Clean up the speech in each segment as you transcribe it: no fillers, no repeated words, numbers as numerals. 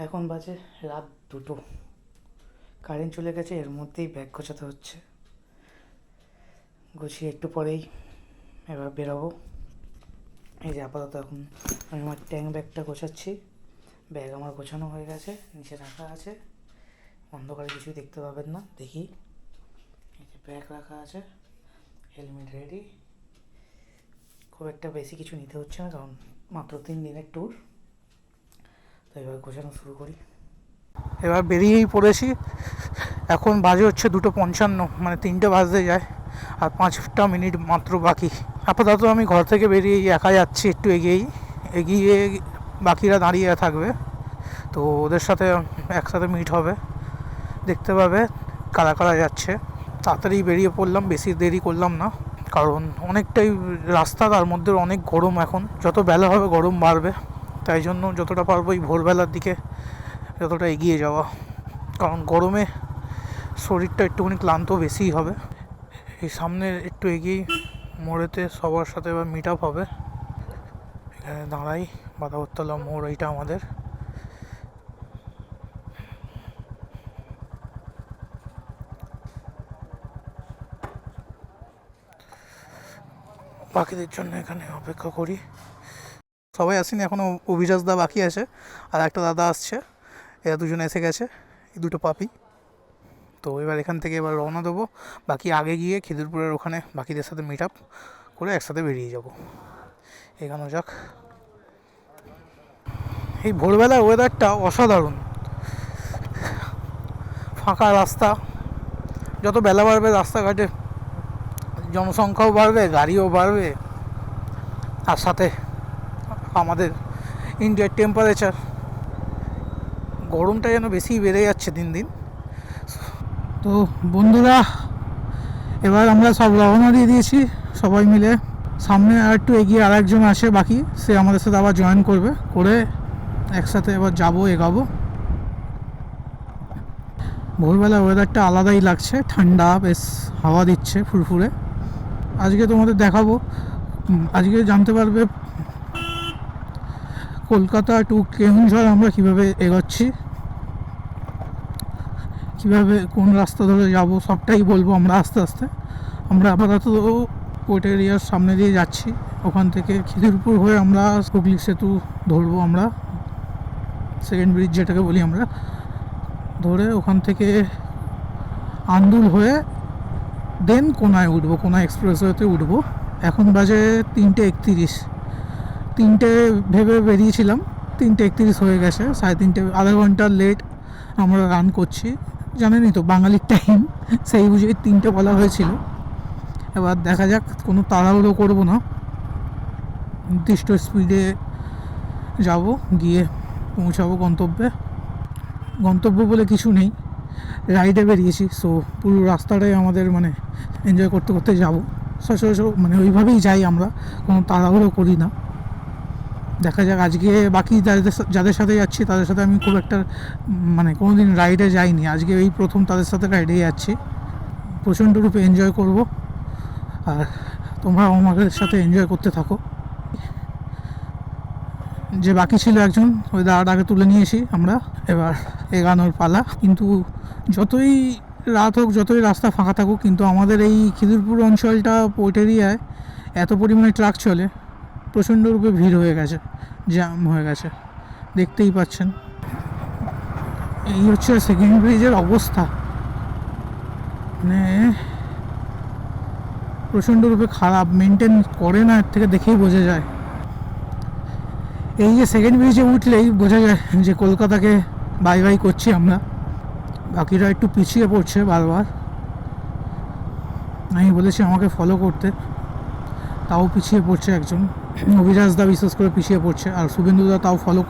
এখন বাজে রাত 2টো। কারেন্ট চলে গেছে, এর মধ্যেই ব্যাগ গোছাতে হচ্ছে। গুছিয়ে একটু পরেই এবার বেরোবো। এই যে আপাতত এখন আমি আমার ট্যাঙ্ক ব্যাগটা গোছাচ্ছি। ব্যাগ আমার গোছানো হয়ে গেছে, নিচে রাখা আছে, অন্ধকারে কিছুই দেখতে পাবেন না। দেখি, এই যে ব্যাগ রাখা আছে, হেলমেট রেডি। খুব একটা বেশি কিছু নিতে হচ্ছে না, কারণ মাত্র 3 দিনের ট্যুর। তো এবার গোছানো শুরু করি। এবার বেরিয়েই পড়েছি। এখন বাজে হচ্ছে 2:55, মানে 3টে বাজতে যায়, আর 5টা মিনিট মাত্র বাকি। আপাতত আমি ঘর থেকে বেরিয়ে একা যাচ্ছি, একটু এগিয়ে বাকিরা দাঁড়িয়ে থাকবে, তো ওদের সাথে একসাথে মিট হবে, দেখতে পাবে কারা কারা যাচ্ছে। তাড়াতাড়ি বেরিয়ে পড়লাম, বেশি দেরি করলাম না, কারণ অনেকটাই রাস্তা, তার মধ্যে অনেক গরম। এখন যত বেলা হবে গরম বাড়বে, তাই জন্য যতটা পারবো এই ভোরবেলার দিকে যতটা এগিয়ে যাওয়া, কারণ গরমে শরীরটা একটুখানি ক্লান্ত বেশিই হবে। এই সামনে একটু এগিয়ে মোড়েতে সবার সাথে এবার মিট আপ হবে। এখানে দাঁড়াই, বাঁধাবরতলা মোড় এইটা আমাদের। বাকিদের জন্য এখানে অপেক্ষা করি। সবাই আসেনি এখনও, অভিরাজ দা বাকি আছে, আর একটা দাদা আসছে, এরা দুজনে এসে গেছে, এই দুটো পাপি। তো এবার এখান থেকে এবার রওনা দেবো, বাকি আগে গিয়ে খিদিরপুরের ওখানে বাকিদের সাথে মিট আপ করে একসাথে বেরিয়ে যাব। এখানে যাক। এই ভোরবেলার ওয়েদারটা অসাধারণ, ফাঁকা রাস্তা। যত বেলা বাড়বে রাস্তাঘাটে জনসংখ্যাও বাড়বে, গাড়িও বাড়বে, আর সাথে আমাদের ইন্ডিয়ার টেম্পারেচার, গরমটা যেন বেশি বেড়ে যাচ্ছে দিন দিন। তো বন্ধুরা, এবার আমরা সব রওনা দিয়ে দিয়েছি সবাই মিলে। সামনে আর একটু এগিয়ে আর একজন আসে বাকি, সে আমাদের সাথে আবার জয়েন করবে, করে একসাথে এবার এগাবো। ভোরবেলা ওয়েদারটা আলাদাই লাগছে, ঠান্ডা, বেশ হাওয়া দিচ্ছে ফুরফুরে। আজকে তোমাদের দেখাবো, আজকে জানতে পারবে কলকাতা টু কেওনঝড় আমরা কীভাবে এগোচ্ছি, কীভাবে কোন রাস্তা ধরে যাব, সবটাই বলবো আমরা আস্তে আস্তে। আমরা আপাতত কোর্ট এরিয়ার সামনে দিয়ে যাচ্ছি, ওখান থেকে খিদিরপুর হয়ে আমরা হুগলি সেতু ধরবো, আমরা সেকেন্ড ব্রিজ যেটাকে বলি আমরা, ধরে ওখান থেকে আন্দুল হয়ে দেন কোনায় উঠবো, কোনা এক্সপ্রেসওয়েতে উঠবো। এখন বাজে 3:31, 3টে ভেবে বেরিয়েছিলাম, 3:31 হয়ে গেছে, 3:30, আধা ঘন্টা লেট আমরা রান করছি। জানেনই তো বাঙালির টাইম, সেই বুঝেই 3টে বলা হয়েছিল। এবার দেখা যাক, কোনো তাড়াহুড়ো করবো না, নির্দিষ্ট স্পিডে যাব, গিয়ে পৌঁছাবো গন্তব্যে। গন্তব্য বলে কিছু নেই, রাইডে বেরিয়েছি, সো পুরো রাস্তাটাই আমাদের মানে এনজয় করতে করতে যাবো। সচরাচর মানে ওইভাবেই যাই আমরা, কোনো তাড়াহুড়ো করি না। দেখা যাক, আজকে বাকি যাদের সাথে যাচ্ছি তাদের সাথে আমি খুব একটা মানে কোনো দিন রাইডে যাইনি, আজকে এই প্রথম তাদের সাথে রাইডে যাচ্ছি। প্রচণ্ড রূপে এনজয় করব, আর তোমরা আমাদের সাথে এনজয় করতে থাকো। যে বাকি ছিল একজন, ওই দাঁড়াটাকে তুলে নিয়েছি আমরা, এবার এগানোর পালা। কিন্তু যতই রাত হোক, যতই রাস্তা ফাঁকা থাকুক, কিন্তু আমাদের এই খিদিরপুর অঞ্চলটা পোর্ট এরিয়ায় এত পরিমাণে ট্রাক চলে, প্রচণ্ড রূপে ভিড় হয়ে গেছে, জ্যাম হয়ে গেছে, দেখতেই পাচ্ছেন। এই হচ্ছে সেকেন্ড ব্রিজের অবস্থা, মানে প্রচণ্ড রূপে খারাপ, মেনটেন করে না, এর থেকে দেখেই বোঝা যায়। এই যে সেকেন্ড ব্রিজে উঠলেই বোঝা যায় যে কলকাতাকে বাই বাই করছি আমরা। বাকিরা একটু পিছিয়ে পড়ছে বারবার, আমি বলেছি আমাকে ফলো করতে, তাও পিছিয়ে পড়ছে একজন। অভিরাজ দা বিশেষ করে পিছিয়ে পড়ছে, আর শুভেন্দু দা তাও ফলো।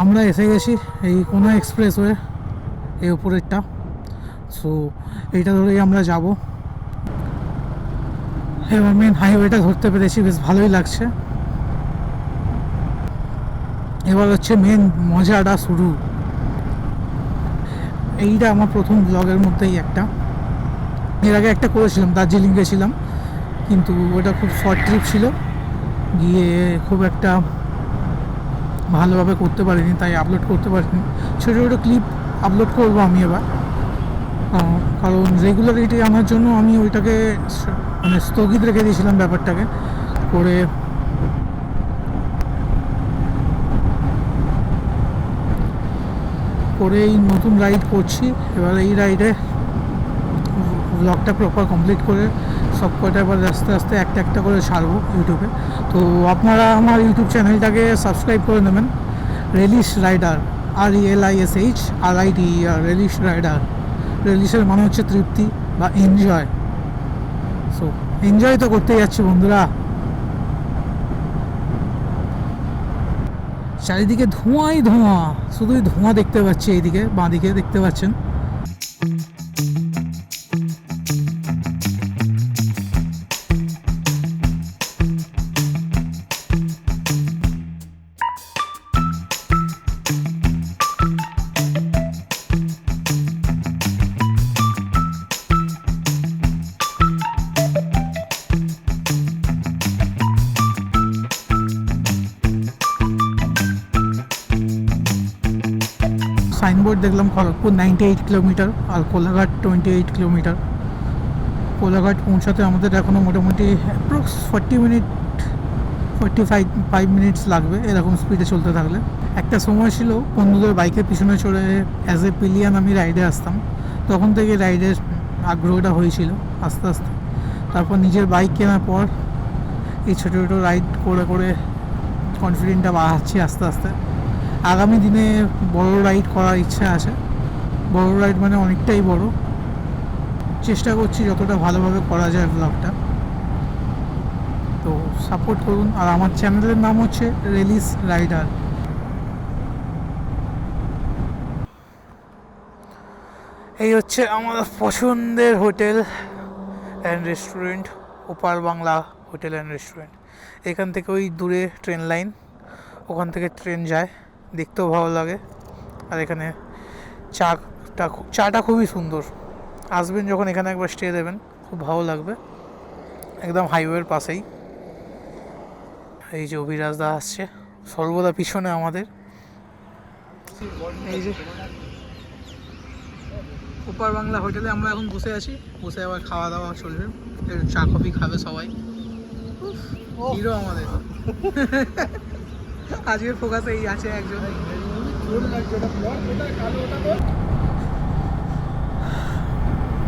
আমরা এসে গেছি এই কোনো এক্সপ্রেসওয়ে, এই উপরেরটা। সো এইটা ধরেই আমরা যাব। এবার মেন হাইওয়েটা ধরতে পেরেছি, বেশ ভালোই লাগছে। এবার হচ্ছে মেন মজাটা শুরু। এইটা আমার প্রথম ব্লগের মধ্যেই একটা। এর আগে একটা করেছিলাম, দার্জিলিং গেছিলাম, কিন্তু ওটা খুব শর্ট ট্রিপ ছিল, গিয়ে খুব একটা ভালোভাবে করতে পারিনি, তাই আপলোড করতে পারিনি। ছোটো ছোটো ক্লিপ আপলোড করবো আমি এবার, কারণ রেগুলারিটি আনার জন্য আমি ওইটাকে মানে স্থগিত রেখে দিয়েছিলাম ব্যাপারটাকে করে। এই নতুন রাইড করছি। এবার এই রাইডে ব্লগটা প্রপার কমপ্লিট করে সব কয়টা এবার আস্তে আস্তে একটা একটা করে ছাড়বো ইউটিউবে। তো আপনারা আমার ইউটিউব চ্যানেলটাকে সাবস্ক্রাইব করে নেবেন, relish rider, RELISH relish rider. রেলিশের মানে হচ্ছে তৃপ্তি বা এনজয়। সো এনজয় তো করতেই যাচ্ছি বন্ধুরা। চারিদিকে ধোঁয়াই ধোঁয়া, শুধুই ধোঁয়া দেখতে পাচ্ছি। এইদিকে বাঁদিকে দেখতে পাচ্ছেন। সাইনবোর্ড দেখলাম খড়গপুর 98 কিলোমিটার আর কোলাঘাট 28 কিলোমিটার। কোলাঘাট পৌঁছাতে আমাদের এখনও মোটামুটি অ্যাপ্রক্স 45 মিনিটস লাগবে এরকম স্পিডে চলতে থাকলে। একটা সময় ছিল বন্ধুদের বাইকের পিছনে চড়ে অ্যাজ এ পিলিয়ান আমি রাইডে আসতাম, তখন থেকে রাইডের আগ্রহটা হয়েছিল আস্তে আস্তে। তারপর নিজের বাইক কেনার পর এই ছোটো ছোটো রাইড করে করে কনফিডেন্টটা বাড়াচ্ছি আস্তে আস্তে। আগামী দিনে বড় রাইড করার ইচ্ছা আছে। বড় রাইড মানে অনেকটাই বড়। চেষ্টা করছি যতটা ভালোভাবে করা যায় ব্লগটা, তো সাপোর্ট করুন। আর আমার চ্যানেলের নাম হচ্ছে রেলিশ রাইডার। এই হচ্ছে আমার পছন্দের হোটেল অ্যান্ড রেস্টুরেন্ট, ওপার বাংলা হোটেল অ্যান্ড রেস্টুরেন্ট। এখান থেকে ওই দূরে ট্রেন লাইন, ওখান থেকে ট্রেন যায়, দেখতেও ভালো লাগে। আর এখানে চাটা খুবই সুন্দর। আসবেন যখন এখানে একবার স্টে দেবেন, খুব ভালো লাগবে। একদম হাইওয়ের পাশেই। এই যে অভিরাজ দা আসছে সর্বদা পিছনে আমাদের। এই যে ওপার বাংলা হোটেলে আমরা এখন বসে আছি, বসে আবার খাওয়া দাওয়া চলবে। চা কফি খাবে সবাই। হিরো আমাদের আজকের ফোকাসে এই আছে একজন।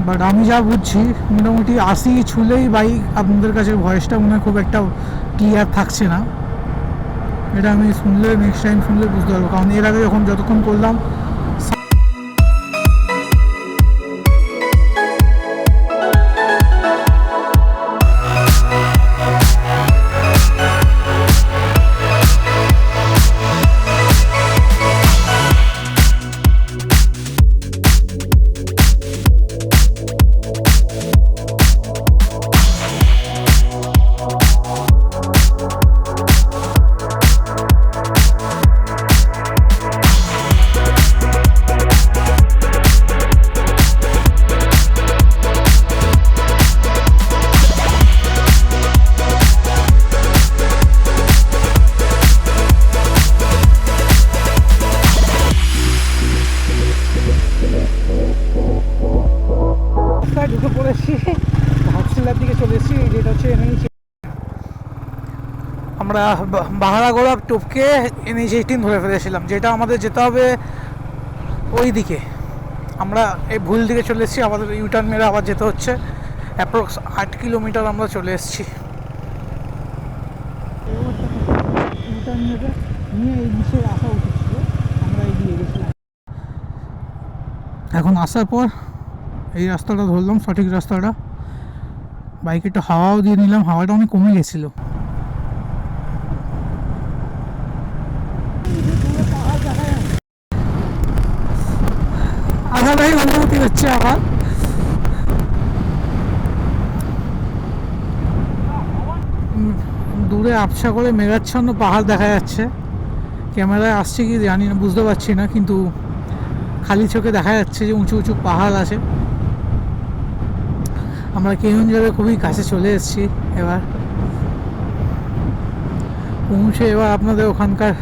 বাট আমি যা বুঝছি মোটামুটি 80 ছুলেই বাইক আপনাদের কাছে ভয়েসটা মনে হয় খুব একটা ক্লিয়ার থাকছে না। এটা আমি শুনলে নেক্সট টাইম শুনলে বুঝতে পারবো, কারণ এর আগে যখন যতক্ষণ করলাম ঢুকে পড়েছি, ঘাটশিলার দিকে চলে এসেছি। যেটা হচ্ছে আমরা বাহারাগোড়া টপকে NH18 ধরে ফেলেছিলাম, যেটা আমাদের যেতে হবে ওই দিকে। আমরা এই ভুল দিকে চলে এসেছি, আমাদের ইউটার্ন মেরে আবার যেতে হচ্ছে। অ্যাপ্রক্স 8 কিলোমিটার আমরা চলে এসেছি। ইউটার্ন মেরে নিয়ে এই দিকে আসা উচিত ছিল, আমরা এগিয়ে গেছিলাম। এখন আসার পর এই রাস্তাটা ধরলাম, সঠিক রাস্তাটা। বাইকে একটু হাওয়াও দিয়ে নিলাম, হাওয়াটা অনেক কমে গেছিলো। পাহাড় দেখা দূরে আবছা করে মেঘাচ্ছন্ন পাহাড় দেখা যাচ্ছে। ক্যামেরায় আসছে কি জানি না, বুঝতে পারছি না, কিন্তু খালি চোখে দেখা যাচ্ছে যে উঁচু উঁচু পাহাড় আছে। আমরা কেওনঝড়ের খুবই কাছে চলে এসেছি। এবার পৌঁছে এবার আপনাদের ওখানকার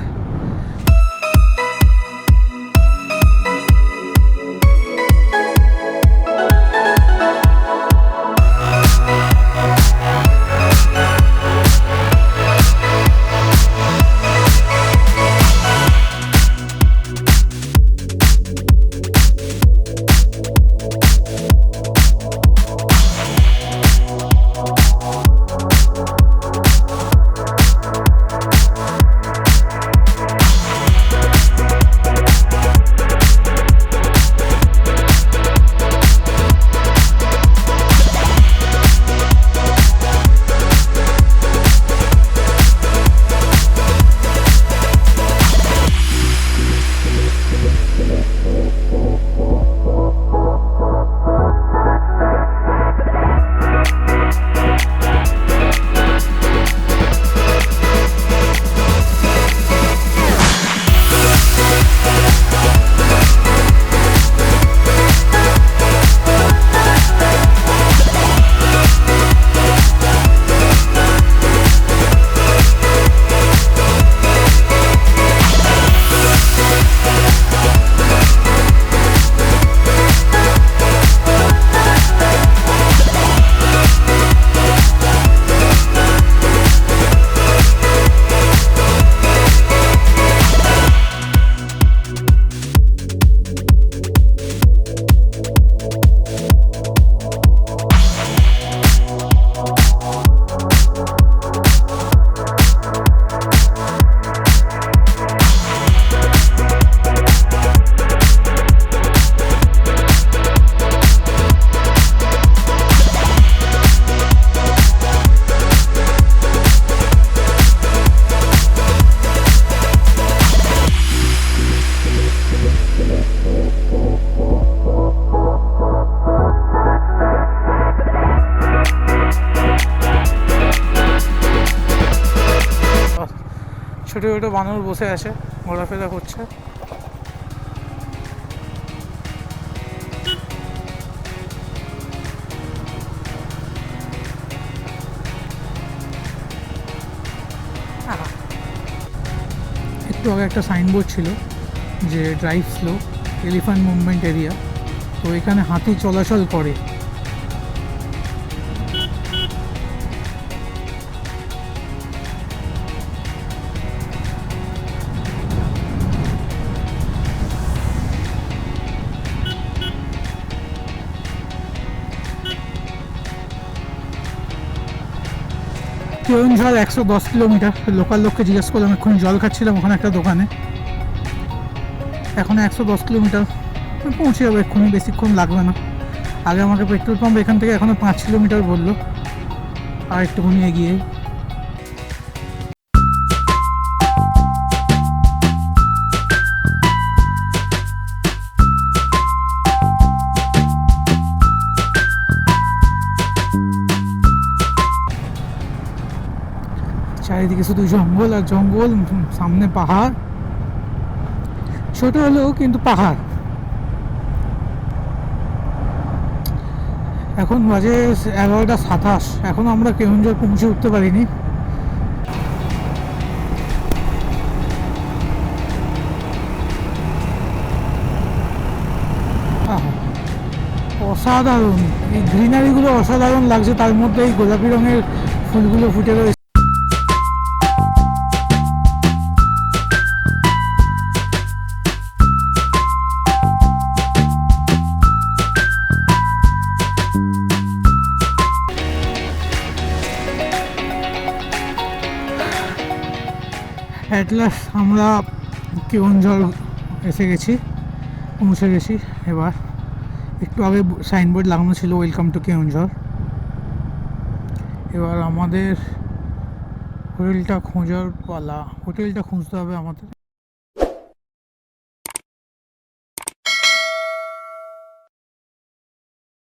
ছোটো ছোটো বানর বসে আছে, ঘোরাফেরা করছে। একটু আগে একটা সাইনবোর্ড ছিল যে drive slow, elephant movement area, তো এখানে হাতি চলাচল করে। কেওনঝড় 110 কিলোমিটার। লোকাল লোককে জিজ্ঞেস করলাম, এক্ষুনি জল খাচ্ছিলাম ওখানে একটা দোকানে। এখন 110 কিলোমিটার পৌঁছে যাবো এক্ষুনি, বেশিক্ষণ লাগবে না। আগে আমাকে পেট্রোল পাম্প এখান থেকে এখনও 5 কিলোমিটার বললো, আর একটুখানি এগিয়ে। চারিদিকে শুধু জঙ্গল আর জঙ্গল, সামনে পাহাড়, ছোট হলেও কিন্তু পাহাড়। এখন বাজে 11:27, এখনো আমরা কেওনঝড় পৌঁছে উঠতে পারিনি। অসাধারণ, এই গ্রিনারিগুলো অসাধারণ লাগছে, তার মধ্যে এই গোলাপি রঙের ফুলগুলো ফুটে রয়েছে। অ্যাট লাস্ট আমরা কেওনঝড় এসে গেছি, পৌঁছে গেছি। এবার একটু আগে সাইনবোর্ড লাগানো ছিল ওয়েলকাম টু কেওনঝড়। এবার আমাদের হোটেলটা খোঁজার পালা, হোটেলটা খুঁজতে হবে আমাদের।